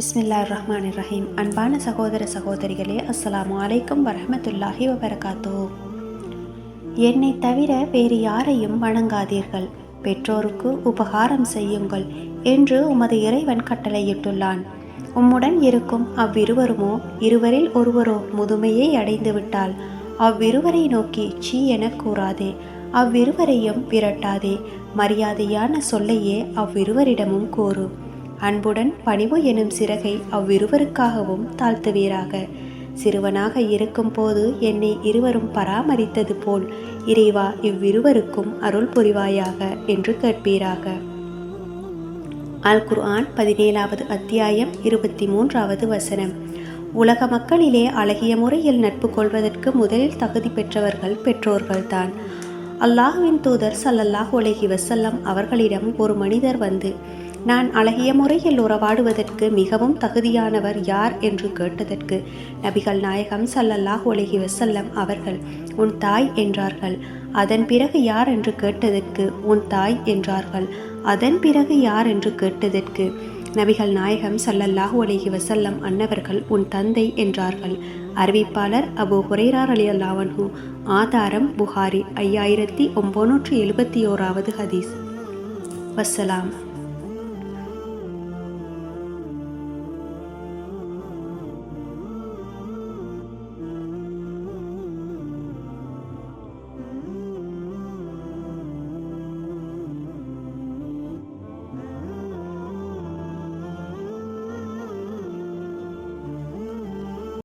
பிஸ்மில்லாஹிர்ரஹ்மானிர்ரஹீம். அன்பான சகோதர சகோதரிகளே, அஸ்ஸலாமு அலைக்கும் வரஹ்மத்துல்லாஹி வபரகாத்துஹு. என்னை தவிர வேறு யாரையும் வணங்காதீர்கள், பெற்றோருக்கு உபகாரம் செய்யுங்கள் என்று உமது இறைவன் கட்டளையிட்டுள்ளான். உம்முடன் இருக்கும் அவ்விருவருமோ இருவரில் ஒருவரோ முதுமையை அடைந்துவிட்டால் அவ்விருவரை நோக்கி சீ என கூறாதே, அவ்விருவரையும் விரட்டாதே, மரியாதையான சொல்லையே அவ்விருவரிடமும் கூறு. அன்புடன் பணிவு எனும் சிறகை அவ்விருவருக்காகவும் தாழ்த்துவீராக. சிறுவனாக இருக்கும் போது என்னை இருவரும் பராமரித்தது போல் இறைவா இவ்விருவருக்கும் அருள் புரிவாயாக என்று கேட்பீராக. அல் குர்ஆன் 17வது அத்தியாயம் 23வது வசனம். உலக மக்களிலே அழகிய முறையில் நட்பு கொள்வதற்கு முதலில் தகுதி பெற்றவர்கள் பெற்றோர்கள்தான். அல்லாஹ்வின் தூதர் ஸல்லல்லாஹு அலைஹி வஸல்லம் அவர்களிடம் ஒரு மனிதர் வந்து, நான் அழகிய முறையில் உறவாடுவதற்கு மிகவும் தகுதியானவர் யார் என்று கேட்டதற்கு நபிகள் நாயகம் ஸல்லல்லாஹு அலைஹி வஸல்லம் அவர்கள் உன் தாய் என்றார்கள். அதன் பிறகு யார் என்று கேட்டதற்கு உன் தாய் என்றார்கள். அதன் பிறகு யார் என்று கேட்டதற்கு நபிகள் நாயகம் ஸல்லல்லாஹு அலைஹி வஸல்லம் அன்னவர்கள் உன் தந்தை என்றார்கள். அறிவிப்பாளர் அபூ ஹுரைரா ரலியல்லாஹு அன்ஹு. ஆதாரம் புகாரி 5971வது ஹதீஸ். வஸ்ஸலாம்.